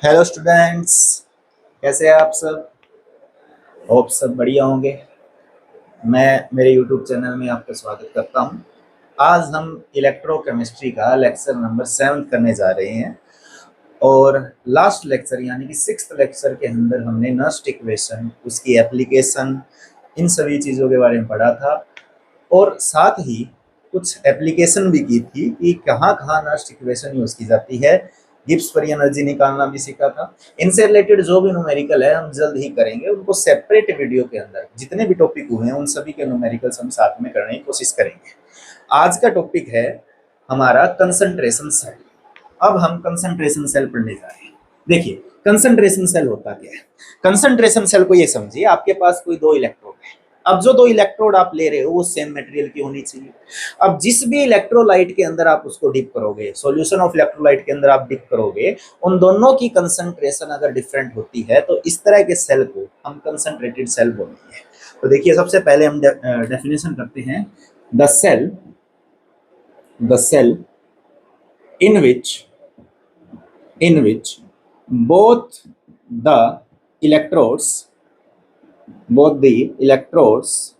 Hello students, कैसे हैं आप सब? होप सब बढ़िया होंगे। मैं मेरे यूट्यूब चैनल में आपका स्वागत करता हूं। आज हम इलेक्ट्रोकेमिस्ट्री का लेक्चर नंबर 7 करने जा रहे हैं और लास्ट लेक्चर यानी कि 6th लेक्चर के अंदर हमने नस्ट इक्वेशन, उसकी एप्लीकेशन, इन सभी चीज़ों के बारे में पढ़ा था और साथ ही कुछ एप्लीकेशन भी की थी कि कहाँ कहाँ नस्ट इक्वेशन यूज़ की जाती है। गिब्स फ्री एनर्जी निकालना भी सीखा था। इनसे रिलेटेड जो भी न्यूमेरिकल है हम जल्द ही करेंगे, उनको सेपरेट वीडियो के अंदर जितने भी टॉपिक हुए हैं उन सभी के न्यूमेरिकल्स हम साथ में करने की कोशिश करेंगे। आज का टॉपिक है हमारा कंसंट्रेशन सेल। अब हम कंसंट्रेशन सेल पढ़ने जा रहे हैं। देखिए, कंसंट्रेशन सेल होता क्या है? कंसंट्रेशन सेल को ये समझिए, आपके पास कोई दो इलेक्ट्रोड है। अब जो दो इलेक्ट्रोड आप ले रहे हो वो सेम मटेरियल की होनी चाहिए। अब जिस भी इलेक्ट्रोलाइट के अंदर आप उसको डिप करोगे, सॉल्यूशन ऑफ इलेक्ट्रोलाइट के अंदर आप डिप करोगे, उन दोनों की कंसंट्रेशन अगर डिफरेंट होती है तो इस तरह के सेल को हम कंसंट्रेटेड सेल बोलते हैं। तो देखिए, सबसे पहले हम डेफिनेशन करते हैं। The cell in which both the electrodes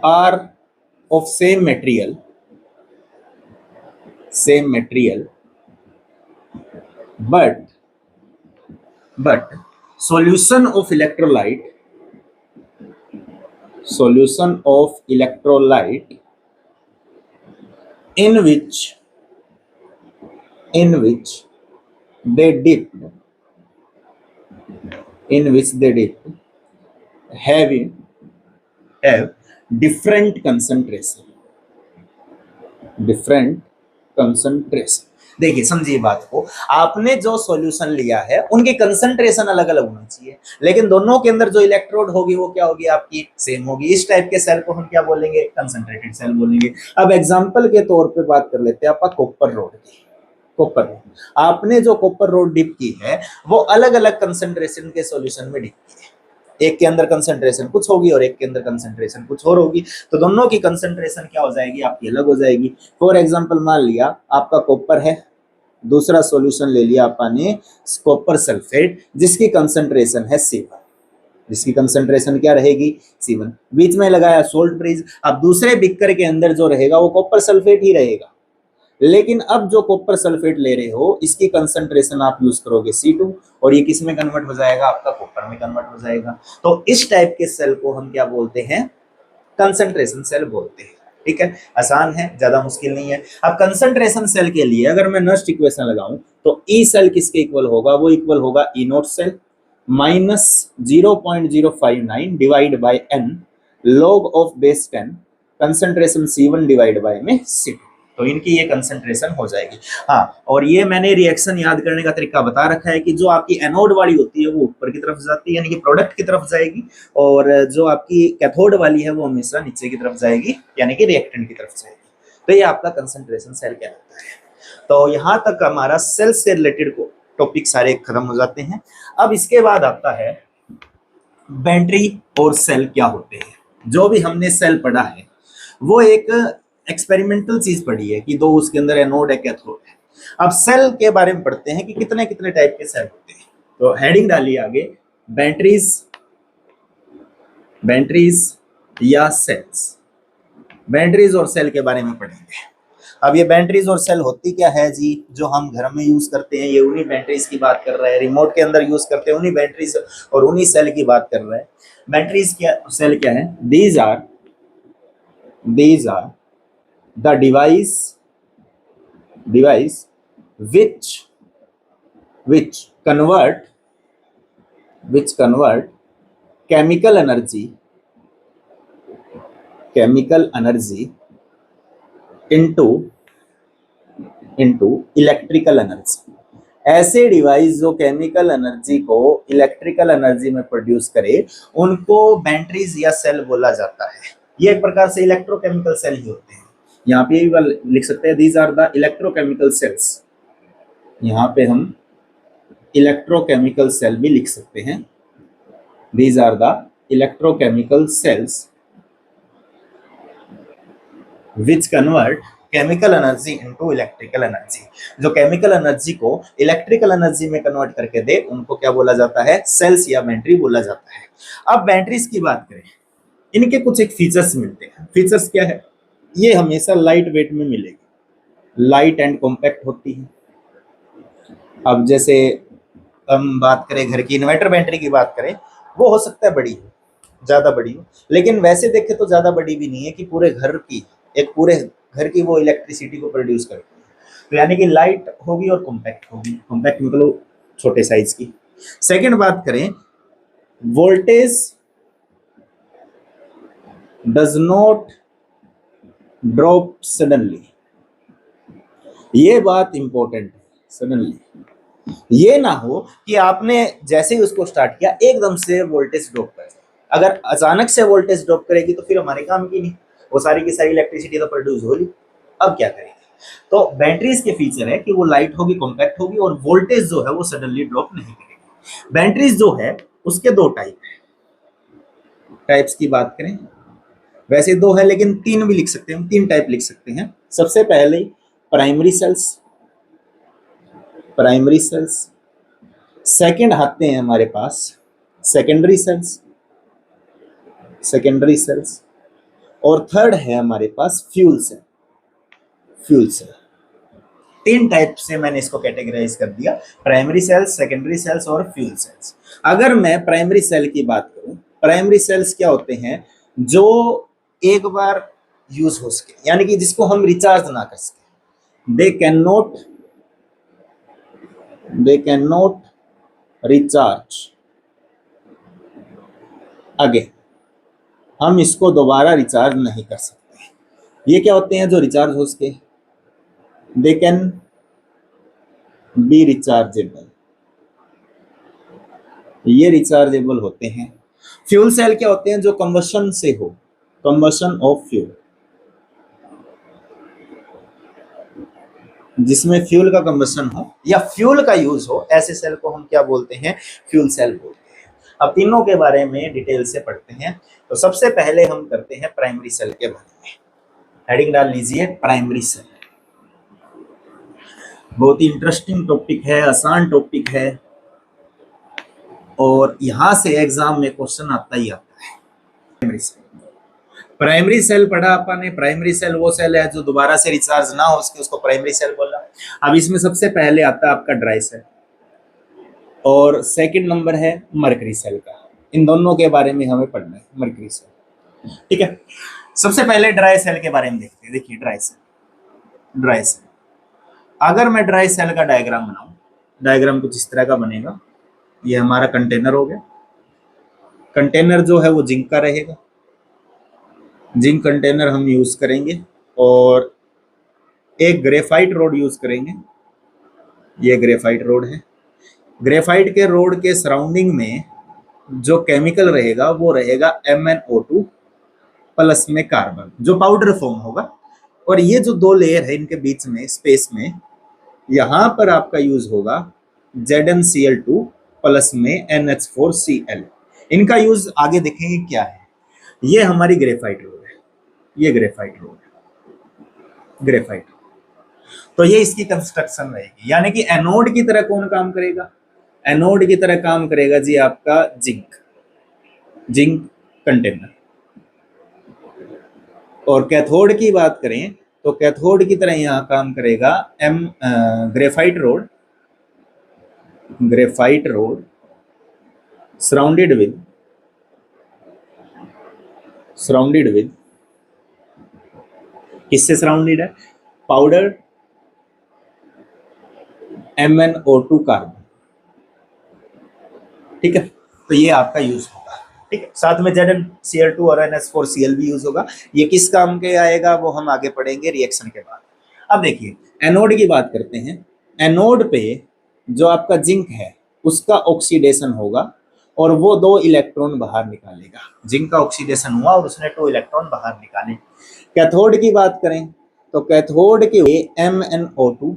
are of same material, but solution of electrolyte in which they dip have different concentration। देखिए, समझिए बात को। आपने जो सॉल्यूशन लिया है उनकी कंसंट्रेशन अलग अलग होनी चाहिए, लेकिन दोनों के अंदर जो इलेक्ट्रोड होगी वो क्या होगी? आपकी सेम होगी। इस टाइप के सेल को हम क्या बोलेंगे? कंसंट्रेटेड सेल बोलेंगे। अब एग्जांपल के तौर पे बात कर लेते हैं आपका कॉपर रोड की। कॉपर रोड, आपने जो कॉपर रोड डिप की है वो अलग अलग कंसंट्रेशन के सॉल्यूशन में डिप की है। एक के अंदर कंसंट्रेशन कुछ होगी और एक के अंदर कंसंट्रेशन कुछ और होगी, तो दोनों की कंसंट्रेशन क्या हो जाएगी? आपकी अलग हो जाएगी। फॉर एग्जांपल, मान लिया आपका कॉपर है, दूसरा सॉल्यूशन ले लिया आपने कॉपर सल्फेट, जिसकी कंसंट्रेशन है C1। जिसकी कंसंट्रेशन क्या रहेगी? C1। बीच में लगाया सोल्ट ब्रिज। अब दूसरे बिकर के अंदर जो रहेगा वो कॉपर सल्फेट ही रहेगा, लेकिन अब जो कॉपर सल्फेट ले रहे हो इसकी कंसंट्रेशन आप यूज करोगे C2 और ये किस में कन्वर्ट हो जाएगा? आपका कॉपर में कन्वर्ट हो जाएगा। तो इस टाइप के सेल को हम क्या बोलते हैं? कंसंट्रेशन सेल बोलते हैं। ठीक है, आसान है, ज्यादा मुश्किल नहीं है। अब कंसंट्रेशन सेल के लिए अगर मैं नस्ट इक्वेशन लगाऊं तो ई सेल किसके इक्वल होगा? वो इक्वल होगा E naught cell minus 0.059 divide by n log of base 10 concentration C1 divide by में C2। तो इनकी ये कंसंट्रेशन हो जाएगी। हाँ, और ये मैंने रिएक्शन याद करने का तरीका बता रखा है कि जो आपकी एनोड वाली होती है वो ऊपर की तरफ जाती है, यानी कि प्रोडक्ट की तरफ जाएगी, और जो आपकी कैथोड वाली है वो हमेशा नीचे की तरफ जाएगी, यानी कि रिएक्टेंट की तरफ जाएगी। तो ये आपका कंसंट्रेशन सेल कहलाता है। तो यहाँ तक हमारा सेल से रिलेटेड टॉपिक सारे खत्म हो जाते हैं। अब इसके बाद आता है बैटरी और सेल क्या होते हैं। जो भी हमने सेल पढ़ा है वो एक एक्सपेरिमेंटल चीज पढ़ी है कि दो उसके अंदर एनोड है, कैथोड है। अब सेल के बारे में पढ़ते हैं कि कितने कितने टाइप के सेल होते हैं। तो हेडिंग डालिए आगे, बैटरीज या सेल्स। बैटरीज और सेल के बारे में पढ़ेंगे। अब ये बैटरीज और सेल होती क्या है जी? जो हम घर में यूज करते हैं ये उन्हीं बैटरीज की बात कर रहे हैं, रिमोट के अंदर यूज करते हैं उन्हीं बैटरीज और उन्हीं सेल की बात कर रहे हैं। बैटरीज क्या, सेल क्या है? These are the device which convert chemical energy into electrical energy. ऐसे डिवाइस जो केमिकल एनर्जी को इलेक्ट्रिकल एनर्जी में प्रोड्यूस करे उनको बैटरीज या सेल बोला जाता है। ये एक प्रकार से इलेक्ट्रोकेमिकल सेल ही होते हैं। यहाँ पे भी लिख सकते हैं these are the electrochemical cells. यहाँ पे हम इलेक्ट्रोकेमिकल सेल भी लिख सकते हैं। These are the electrochemical cells which convert chemical energy into electrical energy. जो केमिकल एनर्जी को इलेक्ट्रिकल एनर्जी में कन्वर्ट करके दे उनको क्या बोला जाता है, सेल्स या बैटरी बोला जाता है। अब बैटरीज की बात करें, इनके कुछ एक फीचर्स मिलते हैं। फीचर्स क्या है, ये हमेशा लाइट वेट में मिलेगी, लाइट एंड कॉम्पैक्ट होती है। अब जैसे हम बात करें घर की इन्वर्टर बैटरी की बात करें, वो हो सकता है बड़ी हो, ज्यादा बड़ी हो, लेकिन वैसे देखे तो ज्यादा बड़ी भी नहीं है कि पूरे घर की, एक पूरे घर की वो इलेक्ट्रिसिटी को प्रोड्यूस करती है। तो यानी कि लाइट होगी और कॉम्पैक्ट होगी, कॉम्पैक्ट मतलब छोटे साइज की। सेकंड बात करें, voltage does not drop suddenly, ये बात इंपॉर्टेंट है। सडनली ये ना हो कि आपने जैसे ही उसको स्टार्ट किया एकदम से वोल्टेज ड्रॉप कर जाए। अगर अचानक से वोल्टेज ड्रॉप करेगी तो फिर हमारे काम की नहीं, वो सारी की सारी इलेक्ट्रिसिटी तो प्रोड्यूस होगी। अब क्या करेंगे, तो बैटरीज के फीचर है कि वो लाइट होगी, कॉम्पैक्ट होगी और वोल्टेज जो है वो सडनली ड्रॉप नहीं करेगी। बैटरीज जो है उसके दो टाइप है। टाइप्स की बात करें, वैसे दो है लेकिन तीन भी लिख सकते हैं, तीन टाइप लिख सकते हैं। सबसे पहले primary cells, primary cells. Second आते हैं हमारे पास सेकेंडरी सेल्स, सेकेंडरी सेल्स। और थर्ड है हमारे पास फ्यूल सेल, फ्यूल सेल। तीन टाइप से मैंने इसको कैटेगराइज कर दिया, प्राइमरी सेल्स, सेकेंडरी सेल्स और फ्यूल सेल्स। अगर मैं प्राइमरी सेल की बात करूं, प्राइमरी सेल्स क्या होते हैं, जो एक बार यूज हो सके, यानी कि जिसको हम रिचार्ज ना कर सके। They can not recharge again, हम इसको दोबारा रिचार्ज नहीं कर सकते। ये क्या होते हैं जो रिचार्ज हो सके, दे कैन बी रिचार्जेबल, ये रिचार्जेबल होते हैं। फ्यूल सेल क्या होते हैं, जो कंबशन से हो, कंबशन ऑफ फ्यूल, जिसमें फ्यूल का कंबशन हो या फ्यूल का यूज हो, ऐसे सेल को हम क्या बोलते हैं, फ्यूल सेल बोलते हैं। अब तीनों के बारे में डिटेल से पढ़ते हैं। तो सबसे पहले हम करते हैं प्राइमरी सेल के बारे में। हेडिंग डाल लीजिए प्राइमरी सेल। बहुत ही इंटरेस्टिंग टॉपिक है, आसान टॉपिक है और यहां से एग्जाम में क्वेश्चन आता ही आता है। प्राइमरी सेल, प्राइमरी सेल पढ़ा अपन ने। प्राइमरी सेल वो सेल है जो दोबारा से रिचार्ज ना हो उसके, उसको प्राइमरी सेल बोला। अब इसमें सबसे पहले आता है आपका ड्राई सेल और सेकंड नंबर है मरकरी सेल का। इन दोनों के बारे में हमें पढ़ना है, मरकरी सेल, ठीक है। सबसे पहले ड्राई सेल के बारे में देखते हैं। देखिए ड्राई सेल, ड्राई सेल, अगर मैं ड्राई सेल का डायग्राम बनाऊं, डायग्राम कुछ इस तरह का बनेगा। ये हमारा कंटेनर हो गया, कंटेनर जो है वो जिंक का रहेगा, जिंक कंटेनर हम यूज करेंगे और एक ग्रेफाइट रोड यूज करेंगे। ये ग्रेफाइट रोड है। ग्रेफाइट के रोड के सराउंडिंग में जो केमिकल रहेगा वो रहेगा MnO2 प्लस में कार्बन, जो पाउडर फॉर्म होगा। और ये जो दो लेयर है इनके बीच में स्पेस में, यहां पर आपका यूज होगा ZnCl2 प्लस में NH4Cl। इनका यूज आगे देखेंगे क्या है। ये हमारी ग्रेफाइट रोड है, ये ग्रेफाइट रोड है, ग्रेफाइट। तो ये इसकी कंस्ट्रक्शन रहेगी, यानी कि एनोड की तरह कौन काम करेगा, एनोड की तरह काम करेगा जी आपका जिंक, जिंक कंटेनर। और कैथोड की बात करें तो कैथोड की तरह यहां काम करेगा graphite road, graphite road surrounded with किससे सराउंडेड है, पाउडर MnO2 कार्बन, ठीक है। तो ये आपका यूज होगा, ठीक है। साथ में ZnCl2 और NH4Cl भी यूज होगा। ये किस काम के आएगा वो हम आगे पढ़ेंगे रिएक्शन के बाद। अब देखिए एनोड की बात करते हैं। एनोड पे जो आपका जिंक है उसका ऑक्सीडेशन होगा और वो 2 इलेक्ट्रॉन बाहर निकालेगा। जिंक का ऑक्सीडेशन हुआ और उसने 2 इलेक्ट्रॉन बाहर निकाले। कैथोड की बात करें तो कैथोड के MnO2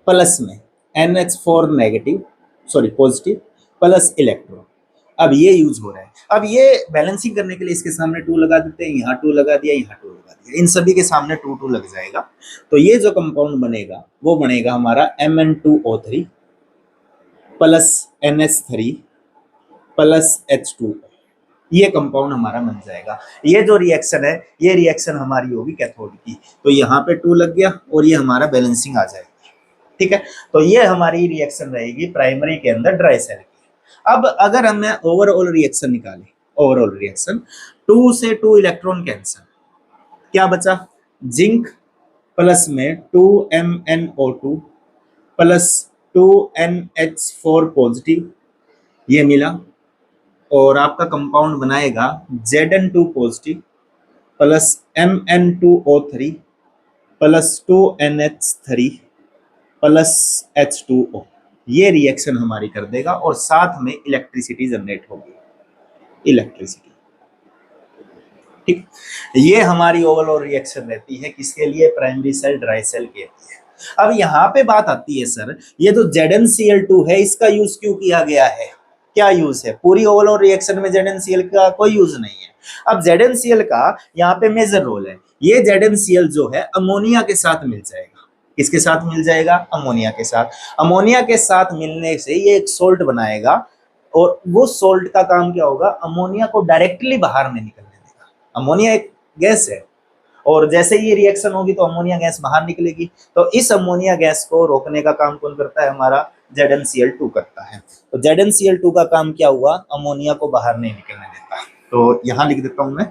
प्लस में NH4 negative, sorry positive plus electron, अब ये यूज हो रहा है। अब ये बैलेंसिंग करने के लिए इसके सामने 2 लगा देते हैं, यहाँ 2 लगा दिया, यहाँ 2 लगा दिया, इन सभी के सामने 2 2 लग जाएगा। तो ये जो कंपाउंड बनेगा वो बनेगा हमारा Mn2O3 plus NH3 plus H2O। ये कंपाउंड हमारा बन जाएगा। ये जो रिएक्शन है, ये रिएक्शन हमारी होगी कैथोड की। तो यहाँ पे 2 लग गया और ये हमारा बैलेंसिंग आ जाएगा। ठीक है, तो ये हमारी रिएक्शन रहेगी प्राइमरी के अंदर ड्राई सेल की। अब अगर हमें ओवरऑल रिएक्शन निकाले, ओवरऑल रिएक्शन 2 से 2 इलेक्ट्रॉन कैंसिल, क्या बचा? जिंक प्लस में 2MnO2 प्लस 2NH4 पॉजिटिव, ये मिला। और आपका कंपाउंड बनाएगा Zn2 positive plus Mn2O3 plus 2NH3 plus H2O। ये रिएक्शन हमारी कर देगा और साथ में इलेक्ट्रिसिटी जनरेट होगी, इलेक्ट्रिसिटी। ठीक, ये हमारी ओवरऑल रिएक्शन रहती है किसके लिए? प्राइमरी सेल ड्राई सेल के लिए। अब यहाँ पे बात आती है, सर ये जो ZnCl2 है इसका यूज क्यों किया गया है? क्या यूज है? पूरी ओवरऑल रिएक्शन में ZnCl का कोई यूज नहीं है। अब ZnCl का यहाँ पे मेजर रोल है। ये ZnCl जो है अमोनिया के साथ मिल जाएगा। किसके साथ मिल जाएगा? अमोनिया के साथ। अमोनिया के साथ मिलने से ये एक सोल्ट बनाएगा और वो सोल्ट का काम क्या होगा? अमोनिया को डायरेक्टली बाहर नहीं निकलने देगा। अमोनिया एक गैस है और जैसे ही रिएक्शन होगी तो अमोनिया गैस बाहर निकलेगी। तो इस अमोनिया गैस को रोकने का काम कौन करता है? हमारा ZnCl2 करता है। तो ZnCl2 का काम क्या हुआ? अमोनिया को बाहर नहीं निकलने देता। तो यहां लिख देता हूं मैं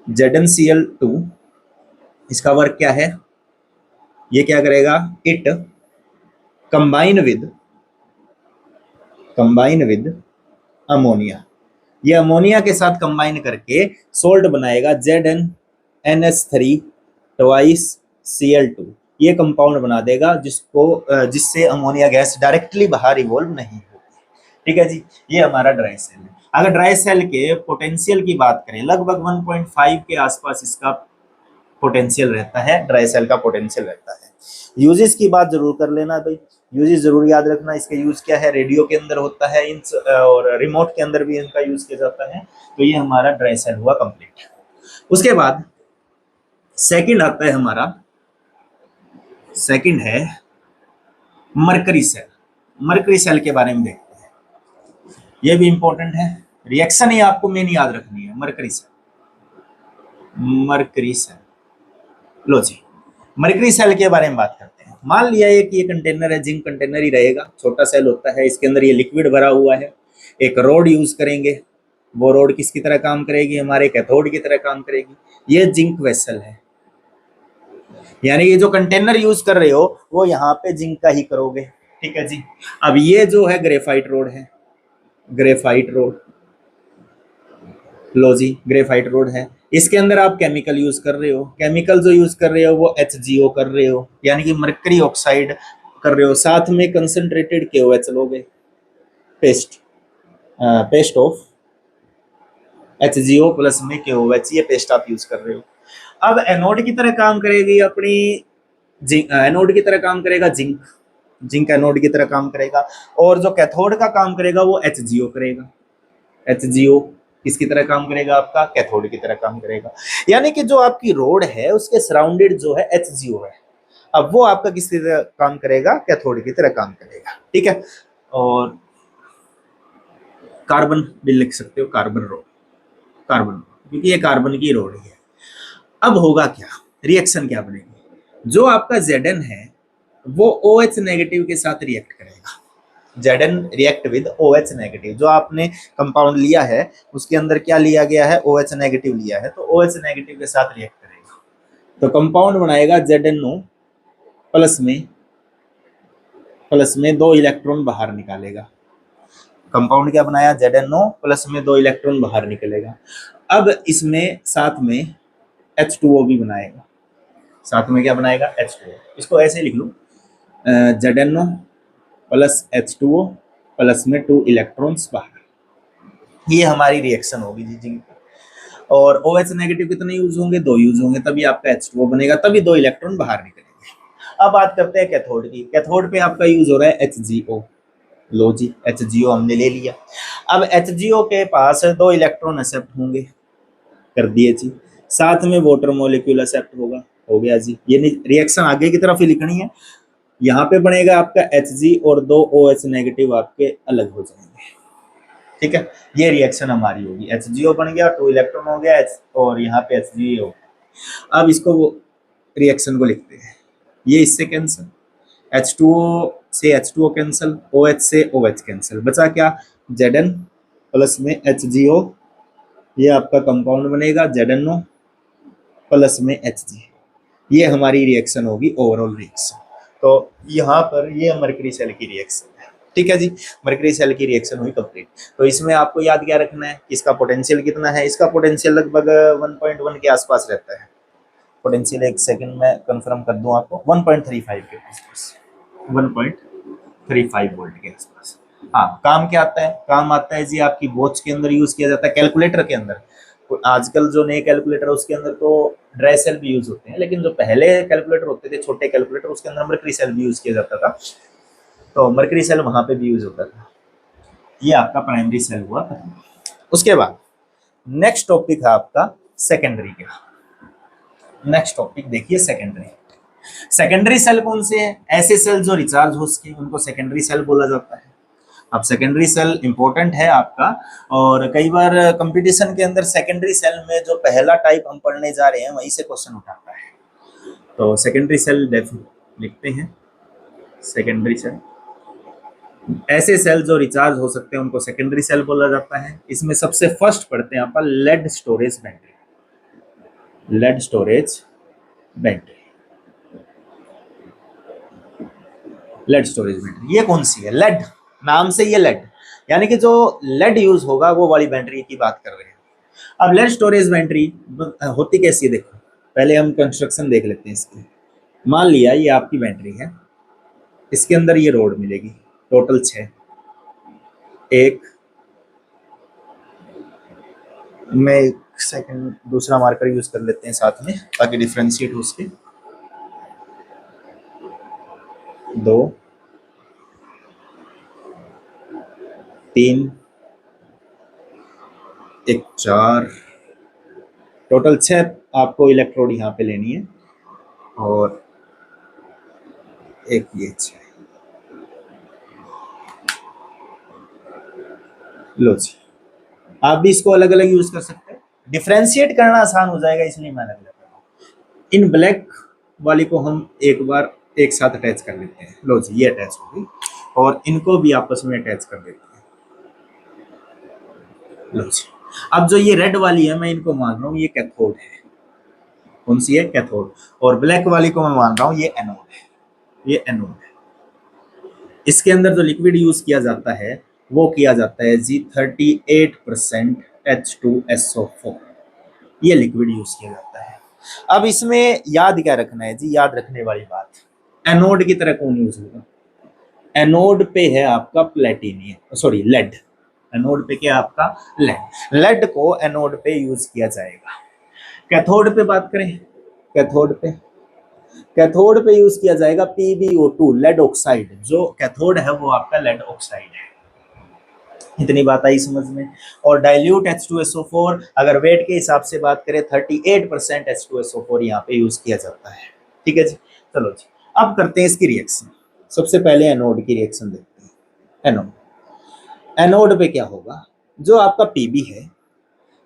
ZnCl2, इसका वर्क क्या है? ये क्या करेगा? It combine with ammonia. ये अमोनिया के साथ कंबाइन करके सोल्ट बनाएगा ZnNH3 ट्वाइस Cl2। ये कंपाउंड बना देगा जिससे अमोनिया गैस डायरेक्टली बाहर इवॉल्व नहीं होगी। ठीक है जी, ये हमारा ड्राई सेल है। अगर ड्राई सेल के पोटेंशियल की बात करें, लगभग 1.5 के आसपास इसका पोटेंशियल रहता है, ड्राई सेल का पोटेंशियल रहता है। यूजेस की बात जरूर कर लेना भाई, यूजेस जरूर याद रखना। इसके यूज क्या है? रेडियो के अंदर होता है और रिमोट के अंदर भी इनका यूज किया जाता है। तो ये हमारा ड्राई सेल हुआ कंप्लीट। उसके बाद सेकंड आता है हमारा, सेकंड है मरकरी सेल। मरकरी सेल के बारे में देखते हैं, ये भी इंपॉर्टेंट है। रिएक्शन ही आपको मेन याद रखनी है। Mercury cell, mercury cell. लो जी, मरकरी सेल के बारे में बात करते हैं। मान लिया है कि ये कंटेनर है, जिंक कंटेनर ही रहेगा, छोटा सेल होता है, इसके अंदर ये लिक्विड भरा हुआ है। एक रोड यूज करेंगे, वो रोड किसकी तरह काम करेगी? हमारे कैथोड की तरह काम करेगी। ये जिंक वेसल है, यानी ये जो कंटेनर यूज कर रहे हो वो यहाँ पे जिंक का ही करोगे। ठीक है जी। अब ये जो है ग्रेफाइट रोड है, ग्रेफाइट रोड। लो जी, ग्रेफाइट रोड है, इसके अंदर आप केमिकल यूज कर रहे हो। केमिकल जो यूज कर रहे हो वो HgO कर रहे हो, यानी कि मरकरी ऑक्साइड कर रहे हो। साथ में कंसंट्रेटेड KOH लोगे, पेस्ट ऑफ HgO प्लस में KOH, ये पेस्ट आप यूज कर रहे हो। अब एनोड की तरह काम करेगी अपनी एनोड की तरह काम करेगा जिंक एनोड की तरह काम करेगा। और जो कैथोड का काम करेगा वो HgO करेगा। HgO किसकी तरह काम करेगा? आपका कैथोड की तरह काम करेगा। यानी कि जो आपकी रोड है उसके सराउंडेड जो है HgO है, अब वो आपका किसकी तरह काम करेगा? कैथोड की तरह काम करेगा। ठीक है, और कार्बन भी लिख सकते हो, कार्बन रोड, कार्बन, क्योंकि ये कार्बन की रोड है। अब होगा क्या? रिएक्शन क्या बनेगी? जो आपका Zn है वो OH नेगेटिव के साथ रिएक्ट करेगा। Zn react with OH negative. जो आपने कंपाउंड लिया है उसके अंदर क्या लिया गया है? OH नेगेटिव लिया है, तो OH नेगेटिव के साथ रिएक्ट करेगा। तो कंपाउंड बनाएगा ZnO प्लस में 2 इलेक्ट्रॉन बाहर निकालेगा। कंपाउंड क्या बनाया? ZnO प्लस में 2 इलेक्ट्रॉन बाहर निकलेगा। अब इसमें साथ में H2O भी बनाएगा। साथ में क्या बनाएगा? H2O। इसको ऐसे लिख लो, ZnO प्लस H2O प्लस में 2 इलेक्ट्रॉन्स बाहर। ये हमारी रिएक्शन होगी जी जिंक। और OH नेगेटिव कितने यूज होंगे? 2 यूज होंगे, तभी आपका H2O बनेगा, तभी 2 इलेक्ट्रॉन बाहर निकलेंगे। अब बात करते हैं कैथोड की। कैथोड पे आपका यूज हो रहा है HgO, लो जी, HgO हमने ले लिया। अब HgO के पास 2 इलेक्ट्रॉन एक्सेप्ट होंगे, कर दिए जी। साथ में वाटर मॉलिक्यूल एक्सेप्ट होगा, हो गया जी। ये रिएक्शन आगे की तरफ ही लिखनी है। यहाँ पे बनेगा आपका Hg और 2 OH नेगेटिव आपके अलग हो जाएंगे, ठीक है। ये रिएक्शन हमारी होगी, HgO बन गया, 2 इलेक्ट्रॉन हो गया और यहाँ पे HgO। अब इसको वो रिएक्शन को लिखते हैं, ये इससे कैंसिल, H2O से H2O कैंसिल, OH से OH कैंसिल, बचा क्या, Zn प्लस में HgO, ये आपका कंपाउंड बनेगा ZnO प्लस में Hg। ये हमारी रिएक्शन होगी ओवरऑल रिएक्शन। तो यहाँ पर ये मरकरी सेल की रिएक्शन है, ठीक है जी। मरकरी सेल की रिएक्शन हुई कंप्लीट। तो इसमें आपको याद क्या रखना है, इसका पोटेंशियल कितना है, इसका पोटेंशियल लगभग 1.1 के आसपास रहता है। पोटेंशियल एक सेकंड में कंफर्म कर दूं आपको, 1.35 के आसपास, 1.35 वोल्ट के आसपास। हाँ, काम क्या आता है, काम आता है जी आपकी वॉच के अंदर यूज किया जाता है, कैलकुलेटर के अंदर। आजकल जो नए कैलकुलेटर है उसके अंदर तो ड्राई सेल भी यूज होते हैं, लेकिन जो पहले कैलकुलेटर होते थे, छोटे कैलकुलेटर, उसके अंदर मरकरी सेल भी यूज किया जाता था। तो मरकरी सेल वहां पे भी यूज होता था। ये आपका प्राइमरी सेल हुआ। उसके बाद नेक्स्ट टॉपिक है आपका सेकेंडरी का। नेक्स्ट टॉपिक देखिए सेकेंडरी। सेकेंडरी सेल कौन से हैं, ऐसे सेल जो रिचार्ज हो सके उनको सेकेंडरी सेल बोला जाता है। अब सेकेंडरी सेल इंपॉर्टेंट है आपका, और कई बार कंपटीशन के अंदर सेकेंडरी सेल में जो पहला टाइप हम पढ़ने जा रहे हैं वहीं से क्वेश्चन उठाता है। तो सेकेंडरी सेल लिखते हैं, सेकेंडरी सेल, ऐसे सेल जो रिचार्ज हो सकते हैं उनको सेकेंडरी सेल बोला जाता है। इसमें सबसे फर्स्ट पढ़ते हैं आप lead storage battery. Lead storage battery, lead storage battery, ये कौन सी है, लेड, नाम से ये लेड, यानी कि जो लेड यूज होगा वो वाली बैटरी की बात कर रहे हैं। अब लेड स्टोरेज बैटरी होती कैसी है, देखो पहले हम कंस्ट्रक्शन देख लेते हैं इसकी। मान लिया ये आपकी बैटरी है, इसके अंदर ये रोड मिलेगी, टोटल 6। एक मैं एक सेकंड दूसरा मार्कर यूज कर लेते हैं साथ में ताकि डिफरेंशिएट हो सके। 2 3 एक 4, टोटल 6 आपको इलेक्ट्रोड यहाँ पे लेनी है, और एक ये 6। लो जी, आप भी इसको अलग अलग यूज कर सकते हैं, डिफरेंशिएट करना आसान हो जाएगा इसलिए मैं अलग लेता हूँ। इन ब्लैक वाली को हम एक बार एक साथ अटैच कर लेते हैं। लो जी, ये अटैच हो गई, और इनको भी आपस में अटैच कर देते हैं। लो जी, अब जो ये रेड वाली है मैं इनको मान रहा हूँ ये कैथोड है, कौन सी है, कैथोड, और ब्लैक वाली को मैं मान रहा हूँ ये एनोड है, ये एनोड है। इसके अंदर जो लिक्विड यूज किया जाता है वो किया जाता है जी 38% H2SO4, ये लिक्विड यूज किया जाता है। अब इसमें याद क्या रखना है जी, याद रखने वाली बात, एनोड की तरह कौन यूज होगा, एनोड पे है आपका प्लेटिनियम, सॉरी लेड, एनोड पे क्या आपका लेड, लेड को एनोड पे यूज किया जाएगा। कैथोड पे बात करें, कैथोड पे, कैथोड पे यूज किया जाएगा PbO2 लेड ऑक्साइड, जो कैथोड है वो आपका लेड ऑक्साइड है। इतनी बात आई समझ में। और डाइल्यूट H2SO4 अगर वेट के हिसाब से बात करें 38% H2SO4 यहाँ पे यूज किया जाता है, ठीक है जी। चलो जी, अब करते हैं इसकी रिएक्शन। सबसे पहले एनोड की रिएक्शन देखते हैं। एनोड, एनोड पे क्या होगा, जो आपका Pb है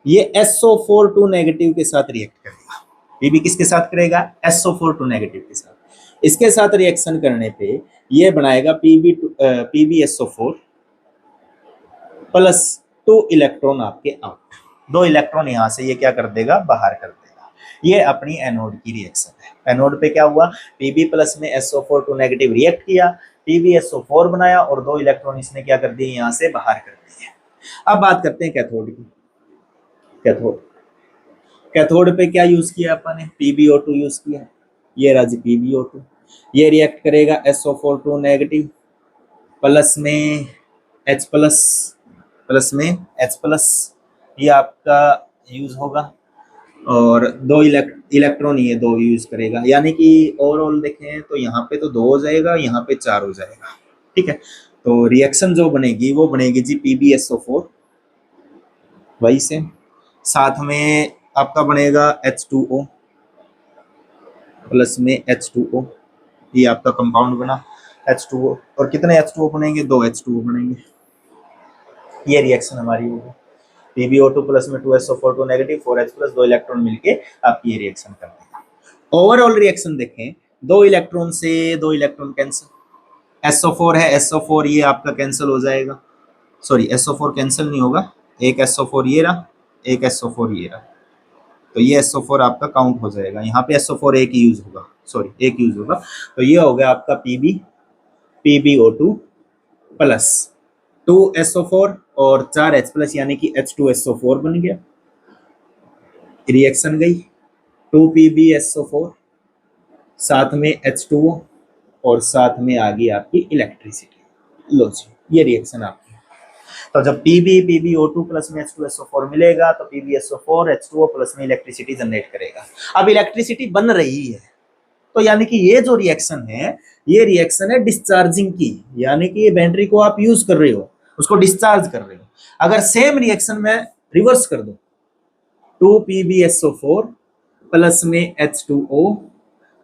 ये SO4 नेगेटिव के साथ रिएक्ट करेगा। Pb किसके साथ करेगा, SO4 नेगेटिव के साथ। इसके साथ रिएक्शन करने पे ये बनाएगा PbSO4 प्लस 2 इलेक्ट्रॉन आपके आउट, 2 इलेक्ट्रॉन यहाँ से ये क्या कर देगा, बाहर कर देगा। ये अपनी एनोड की रिएक्शन है। एनोड पे क्या हुआ, Pb प्लस में SO4 नेगेटिव रिएक्ट किया, PbSO4 बनाया, और 2 इलेक्ट्रॉन इसने क्या कर दिए, यहाँ से बाहर कर दिए। अब बात करते हैं कैथोड की। कैथोड, कैथोड पे क्या यूज किया अपन ने, PbO2 यूज किया, ये राजी PbO2, ये रिएक्ट करेगा SO4 नेगेटिव प्लस में H प्लस, प्लस में H प्लस, ये आपका यूज होगा, और 2 इलेक्ट्रॉन ये 2 यूज करेगा, यानी कि ओवरऑल देखें तो यहाँ पे तो 2 हो जाएगा, यहाँ पे 4 हो जाएगा, ठीक है। तो रिएक्शन जो बनेगी वो बनेगी जी PbSO4 वही से, साथ में आपका बनेगा H2O प्लस में H2O, ये आपका कंपाउंड बना H2O, और कितने H2O बनेंगे, 2 H2O बनेंगे। ये रिएक्शन हमारी होगी PbO2 प्लस में 2SO4 2 negative 4H plus 2 electron मिलके आपकी ये रिएक्शन करते हैं। ओवरऑल रिएक्शन देखें, 2 इलेक्ट्रॉन से 2 इलेक्ट्रॉन कैंसिल, SO4 है, SO4 ये आपका कैंसिल हो जाएगा, सॉरी SO4 कैंसिल नहीं होगा, एक SO4 ये रहा, एक SO4 ये रहा, तो ये SO4 आपका काउंट हो जाएगा, यहाँ पे SO4 एक ही यूज होगा, सॉरी एक यूज होगा, तो ये हो गया आपका PbO2 प्लस 2SO4 और 4H प्लस यानी कि H2SO4 बन गया, रिएक्शन गई 2PbSO4 साथ में H2O और साथ में आ गई आपकी इलेक्ट्रिसिटी। लो जी ये रिएक्शन आपकी, तो जब PbO2 प्लस में H2SO4 मिलेगा तो PbSO4 H2O प्लस में इलेक्ट्रिसिटी जनरेट करेगा। अब इलेक्ट्रिसिटी बन रही है, तो यानी कि ये जो रिएक्शन है ये रिएक्शन है डिस्चार्जिंग की, यानी कि ये बैटरी को आप यूज कर रहे हो, उसको डिस्चार्ज कर रहे हो। अगर सेम रिएक्शन में रिवर्स कर दो, 2PbSO4 प्लस में H2O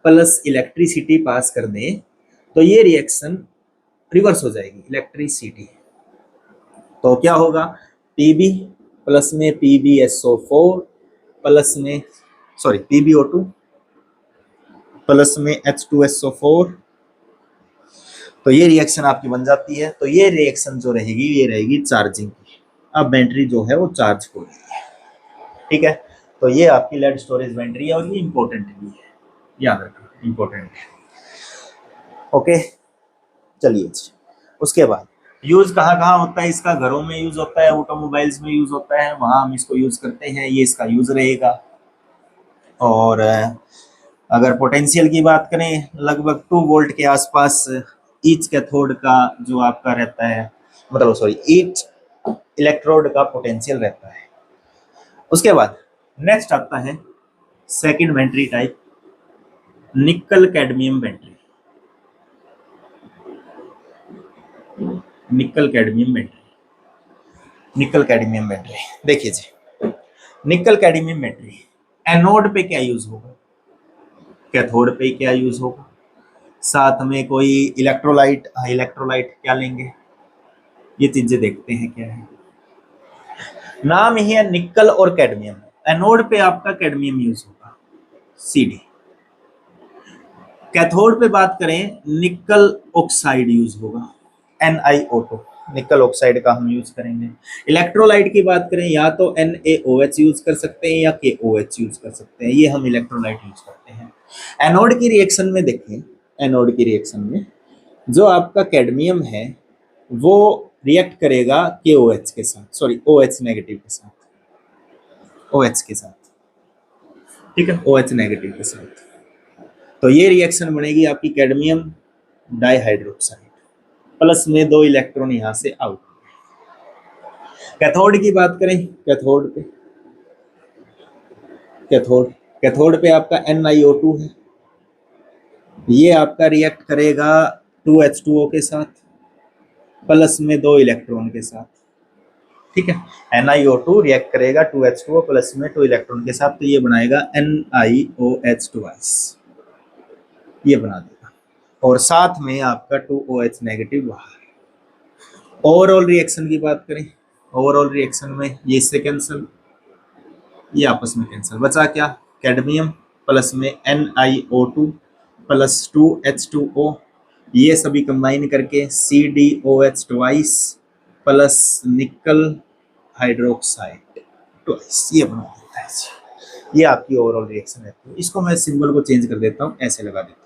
प्लस इलेक्ट्रिसिटी पास कर दें तो ये रिएक्शन रिवर्स हो जाएगी, इलेक्ट्रिसिटी, तो क्या होगा Pb प्लस में PbSO4 प्लस में सॉरी PbO2 प्लस में H2SO4, तो ये रिएक्शन आपकी बन जाती है। तो ये रिएक्शन जो रहेगी ये रहेगी चार्जिंग की, अब बैटरी जो है वो चार्ज हो रही है, ठीक है। तो ये आपकी लेड स्टोरेज बैटरी है और ये इंपॉर्टेंट भी है, याद रखना इंपॉर्टेंट है, ओके। चलिए उसके बाद यूज कहाँ कहाँ होता है इसका, घरों में यूज होता है, ऑटोमोबाइल्स में यूज होता है, वहां हम इसको यूज करते हैं, ये इसका यूज रहेगा। और अगर पोटेंशियल की बात करें लगभग 2 वोल्ट के आसपास ईच कैथोड का जो आपका रहता है, मतलब सॉरी ईच इलेक्ट्रोड का पोटेंशियल रहता है। उसके बाद नेक्स्ट आता है सेकंड बैटरी टाइप, निकल कैडमियम बैटरी। निकल कैडमियम बैटरी, निकल कैडमियम बैटरी देखिए जी, निकल कैडमियम बैटरी एनोड पे क्या यूज होगा, कैथोड पे क्या यूज होगा, साथ में कोई इलेक्ट्रोलाइट, इलेक्ट्रोलाइट क्या लेंगे, ये चीजें देखते हैं क्या है। नाम ही है निकल और कैडमियम, एनोड पे आपका कैडमियम यूज होगा Cd, कैथोड पे बात करें निकल ऑक्साइड यूज होगा NiO2, निकल ऑक्साइड का हम यूज करेंगे। इलेक्ट्रोलाइट की बात करें या तो NaOH यूज कर सकते हैं या KOH यूज कर सकते हैं, ये हम इलेक्ट्रोलाइट यूज करते हैं। एनोड की रिएक्शन में देखें, एनोड की रिएक्शन में जो आपका कैडमियम है वो रिएक्ट करेगा KOH के साथ, सॉरी OH नेगेटिव के साथ, OH के साथ, ठीक है, OH नेगेटिव के साथ। तो ये रिएक्शन बनेगी आपकी कैडमियम डाइहाइड्रोक्साइड प्लस में 2 इलेक्ट्रॉन यहां से आउट। कैथोड की बात करें, कैथोड पे, कैथोड पे आपका NiO2 है, ये आपका रिएक्ट करेगा 2H2O के साथ प्लस में 2 इलेक्ट्रॉन के साथ, ठीक है। NiO2 रिएक्ट करेगा 2H2O प्लस में 2 इलेक्ट्रॉन के साथ, तो ये बनाएगा NiOH ट्वाइस, ये बना देगा, और साथ में आपका 2OH नेगेटिव बाहर। ओवरऑल रिएक्शन की बात करें, ओवरऑल रिएक्शन में ये इससे कैंसिल, ये आपस में कैंसिल, बचा क्या, कैडमियम प्लस में NiO2 प्लस 2H2O, ये सभी कंबाइन करके CdOH ट्वाइस प्लस निकल हाइड्रोक्साइड ट्वाइस, ये बना देता है। ये आपकी ओवरऑल रिएक्शन रहती है। इसको मैं सिंबल को चेंज कर देता हूँ, ऐसे लगा देता हूँ,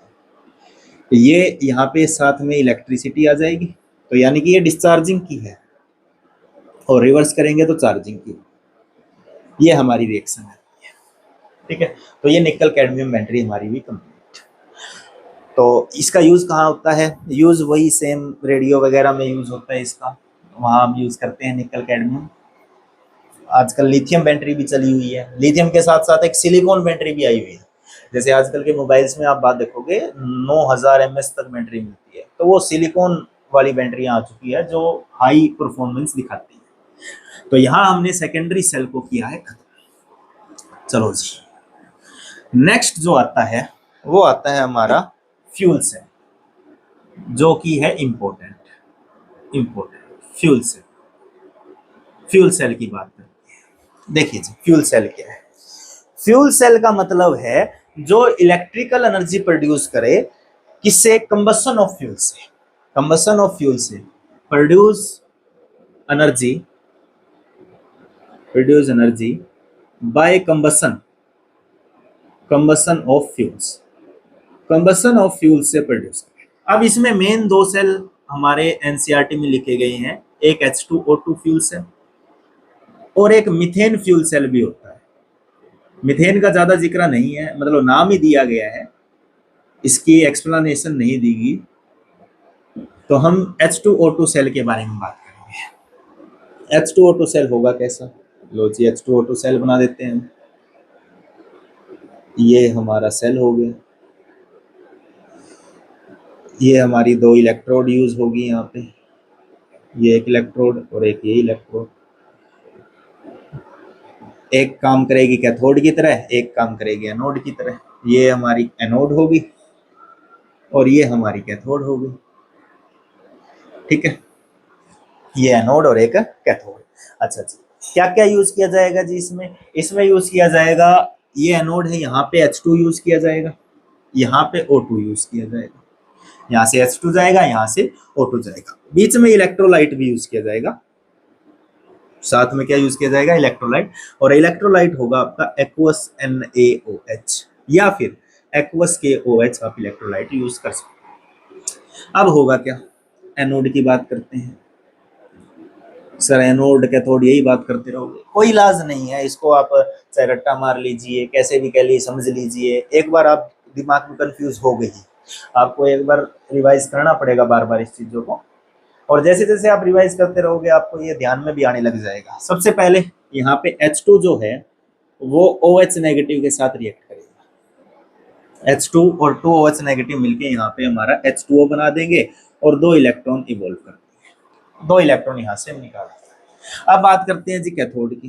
तो ये यहाँ पे साथ में इलेक्ट्रिसिटी आ जाएगी, तो यानी कि ये डिस्चार्जिंग की है, और रिवर्स करेंगे तो चार्जिंग की, ये हमारी रिएक्शन है, ठीक है। तो ये निकल कैडमियम बैटरी हमारी भी कंप्लीट। तो इसका यूज कहाँ होता है, यूज वही सेम रेडियो वगैरह में यूज होता है इसका, वहां हम यूज करते हैं निकल कैडमियम। आजकल लिथियम बैटरी भी चली हुई है, लिथियम के साथ साथ एक सिलिकॉन बैटरी भी आई हुई है, जैसे आजकल के मोबाइल्स में आप बात देखोगे 9000 mAh तक बैटरी मिलती है, तो वो सिलिकॉन वाली बैटरियां आ चुकी है जो हाई परफॉर्मेंस दिखाती है। तो यहां हमने सेकेंडरी सेल को किया है खत्म। चलो जी, नेक्स्ट जो आता है वो आता है हमारा फ्यूल सेल, जो कि है important fuel cell. Fuel cell की बात करते हैं। देखिए जी, फ्यूल सेल क्या है? फ्यूल सेल का मतलब है जो इलेक्ट्रिकल एनर्जी प्रोड्यूस करे, किससे? कंबशन ऑफ फ्यूल से। कंबशन ऑफ फ्यूल से produce energy, by combustion of fuels, combustion of fuel से प्रोड्यूस। अब इसमें मेन दो सेल हमारे एनसीईआरटी में लिखे गए हैं, एक H2O2 फ्यूल सेल और एक मीथेन फ्यूल सेल भी होता है। मीथेन का ज्यादा जिक्र नहीं है, मतलब नाम ही दिया गया है, इसकी एक्सप्लेनेशन नहीं दी गई। तो हम H2O2 सेल के बारे में बात करेंगे। H2O2 सेल होगा कैसा? लो जी, H2O2 सेल बना देते हैं। ये हमारा सेल हो गया, ये हमारी दो इलेक्ट्रोड यूज होगी यहाँ पे, ये एक इलेक्ट्रोड और एक ये इलेक्ट्रोड। एक काम करेगी कैथोड की तरह, एक काम करेगी एनोड की तरह। ये हमारी एनोड होगी और ये हमारी कैथोड होगी, ठीक है। ये एनोड और एक कैथोड। अच्छा जी, क्या क्या यूज किया जाएगा जी इसमें? इसमें यूज किया जाएगा, ये एनोड है, यहाँ पे H2 यूज किया जाएगा, यहाँ पे O2 यूज किया जाएगा। यहाँ से H2 जाएगा, यहाँ से O2 जाएगा। बीच में इलेक्ट्रोलाइट भी यूज किया जाएगा। साथ में क्या यूज किया जाएगा? इलेक्ट्रोलाइट। और इलेक्ट्रोलाइट होगा आपका एक्वस NaOH या फिर एक्वस KOH, आप इलेक्ट्रोलाइट यूज कर सकते। अब होगा क्या? एनोड की बात करते हैं। सर एनोड कैथोड यही बात करते रहोगे, कोई इलाज नहीं है। इसको आप चाहे रट्टा मार लीजिए, कैसे भी कह लीजिए, समझ लीजिए। एक बार आप दिमाग में कंफ्यूज हो गई, आपको एक बार रिवाइज करना पड़ेगा बार बार इस चीजों को। और जैसे जैसे आप रिवाइज करते रहोगे आपको ये ध्यान में भी आने लग जाएगा। सबसे पहले यहाँ पे H2 जो है वो OH नेगेटिव के साथ रिएक्ट करेगा। H2 और 2 OH नेगेटिव मिलके यहाँ पे हमारा H2O बना देंगे और दो इलेक्ट्रॉन इवॉल्व कर देंगे, दो इलेक्ट्रॉन यहाँ से निकाल देंगे। अब बात करते हैं जी कैथोड की।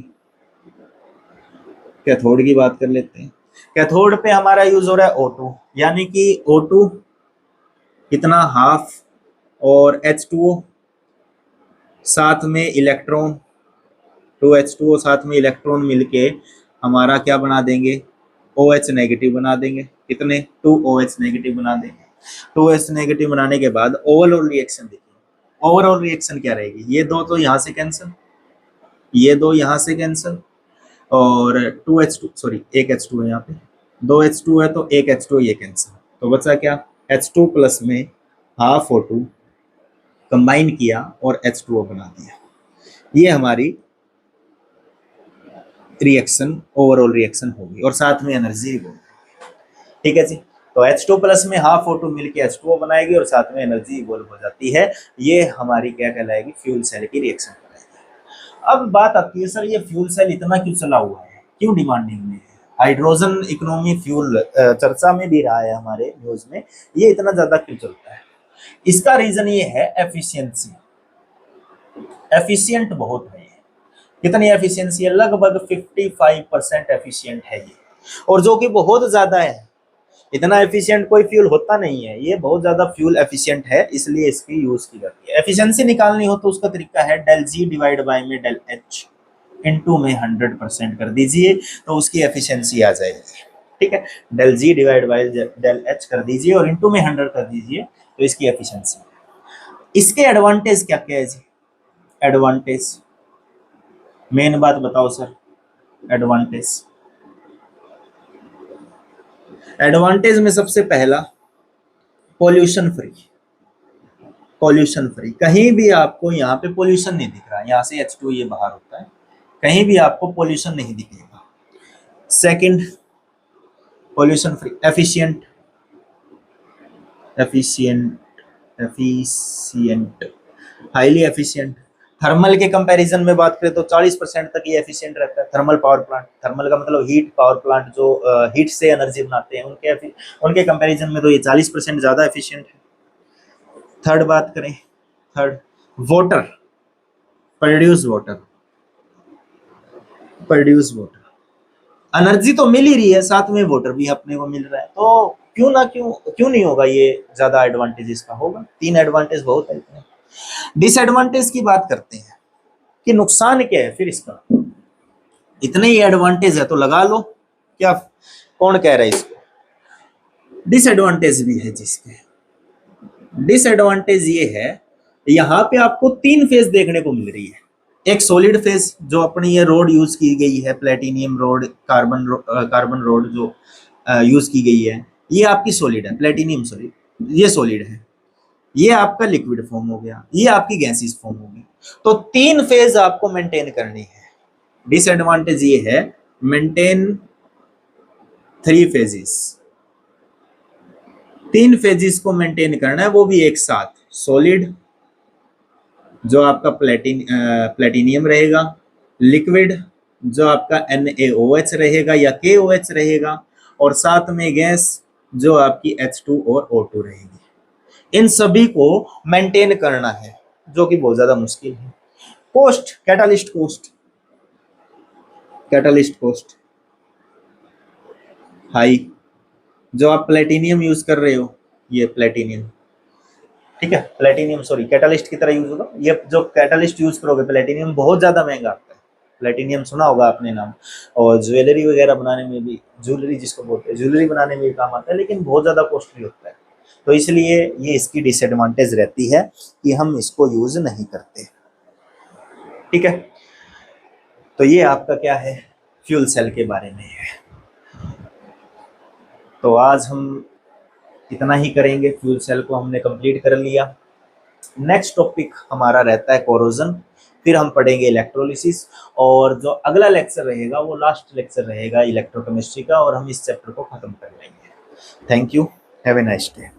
कैथोड की बात कर लेते हैं। कैथोड पे हमारा यूज हो रहा है O2, यानी कि O2 कितना, हाफ, और H2O साथ में इलेक्ट्रॉन, 2H2O साथ में इलेक्ट्रॉन मिलके हमारा क्या बना देंगे? OH नेगेटिव बना देंगे। कितने? 2OH नेगेटिव बना देंगे। 2OH नेगेटिव बनाने के बाद ओवरऑल रिएक्शन देखिए। ओवरऑल रिएक्शन क्या रहेगी? ये दो तो यहाँ से कैंसिल, ये दो यहाँ से कैंसिल, और 2H2 सॉरी एक H2 है यहाँ पे, 2H2 है तो एक H2 ये कैंसिल, तो बचा क्या? H2 प्लस में हाफ O2 कंबाइन किया और H2O बना दिया। ये हमारी रिएक्शन, ओवरऑल रिएक्शन होगी और साथ में एनर्जी भी, ठीक है जी। तो H2 प्लस में हाफ O2 मिलके H2O बनाएगी और साथ में एनर्जी इवॉल्व हो जाती है। ये हमारी क्या कहलाएगी? फ्यूल सेल की रिएक्शन कहलाएगी। अब बात आती है, सर ये फ्यूल सेल इतना क्यों चला हुआ है, क्यों डिमांडिंग में है? हाइड्रोजन इकोनॉमी फ्यूल चर्चा में भी रहा है हमारे न्यूज में, ये इतना ज्यादा क्यों चलता है? इसका रीजन ये है एफिशिएंसी। एफिशिएंट बहुत है। कितनी एफिशिएंसी है? लगभग 55% एफिशिएंट है ये, और जो कि बहुत ज्यादा है। इतना एफिशिएंट कोई फ्यूल होता नहीं है, ये बहुत ज्यादा फ्यूल एफिशिएंट है, इसलिए इसकी यूज की जाती है। एफिशिएंसी निकालनी हो तो उसका तरीका है डेल G डिवाइड बाय में डेल H इनटू में 100% कर दीजिए तो उसकी एफिशिएंसी आ जाएगी, ठीक है। Del G divide by del H कर दीजिए और इनटू में 100 कर दीजिए तो इसकी एफिशिएंसी। इसके एडवांटेज क्या क्या है जी? एडवांटेज, मेन बात बताओ सर। एडवांटेज, एडवांटेज में सबसे पहला पोल्यूशन फ्री। पोल्यूशन फ्री, कहीं भी आपको यहाँ पे पोल्यूशन नहीं दिख रहा, यहाँ से H2 ये बाहर होता है, कहीं भी आपको पोल्यूशन नहीं दिखेगा। Second, pollution free. Efficient, highly efficient. Thermal के कंपैरिजन में बात करें तो 40% तक ये एफिशिएंट रहता है। थर्मल पावर प्लांट, थर्मल का मतलब हीट पावर प्लांट, जो हीट से एनर्जी बनाते हैं, उनके कंपैरिजन में तो ये 40% ज्यादा एफिशिएंट है। थर्ड बात करें third water, produce water, produce water, energy तो मिल ही रही है, साथ में वाटर भी अपने को मिल रहा है, तो क्यों नहीं होगा, ये ज्यादा एडवांटेज इसका होगा। 3 एडवांटेज बहुत है इसमें। डिसएडवांटेज की बात करते हैं कि नुकसान क्या है फिर इसका। इतने ही एडवांटेज है तो लगा लो, क्या कौन कह रहा है इसको। डिसएडवांटेज भी है जिसके। डिसएडवांटेज ये है, यहाँ पे आपको 3 फेज देखने को मिल रही है। एक सॉलिड फेज जो अपनी ये रोड यूज की गई है, प्लेटिनियम रोड, कार्बन रोड जो यूज की गई है, ये आपकी सॉलिड है, प्लेटिनियम सॉलिड, ये सॉलिड है। ये आपका लिक्विड फॉर्म हो गया, ये आपकी गैसियस फॉर्म होगी। तो 3 फेज आपको मेंटेन करनी है। डिसएडवांटेज ये है, मेंटेन 3 फेजेस, 3 फेजेस को मेंटेन करना है, वो भी एक साथ। सॉलिड जो आपका प्लेटिनियम रहेगा, लिक्विड जो आपका NaOH रहेगा या KOH रहेगा, और साथ में गैस जो आपकी H2 और O2 रहेगी। इन सभी को मेंटेन करना है, जो कि बहुत ज्यादा मुश्किल है। Cost, catalyst cost, catalyst cost high. जो आप प्लेटिनियम यूज कर रहे हो, ये प्लेटिनियम, ठीक है, प्लेटिनियम सॉरी कैटालिस्ट की तरह यूज होगा। ये जो कैटालिस्ट यूज करोगे, प्लेटिनियम बहुत ज्यादा महंगा आता है। प्लेटिनियम सुना होगा आपने नाम, और ज्वेलरी वगैरह बनाने में भी, ज्वेलरी जिसको बोलते हैं, ज्वेलरी बनाने में भी काम आता है, लेकिन बहुत ज्यादा कॉस्टली होता है। तो इसलिए ये इसकी डिसएडवांटेज रहती है कि हम इसको यूज नहीं करते, ठीक है। तो ये आपका क्या है, फ्यूल सेल के बारे में है। तो आज हम इतना ही करेंगे, फ्यूल सेल को हमने कंप्लीट कर लिया। नेक्स्ट टॉपिक हमारा रहता है कोरोजन, फिर हम पढ़ेंगे इलेक्ट्रोलिसिस, और जो अगला लेक्चर रहेगा वो लास्ट लेक्चर रहेगा इलेक्ट्रोकेमिस्ट्री का, और हम इस चैप्टर को खत्म कर लेंगे। Thank you, have a nice day.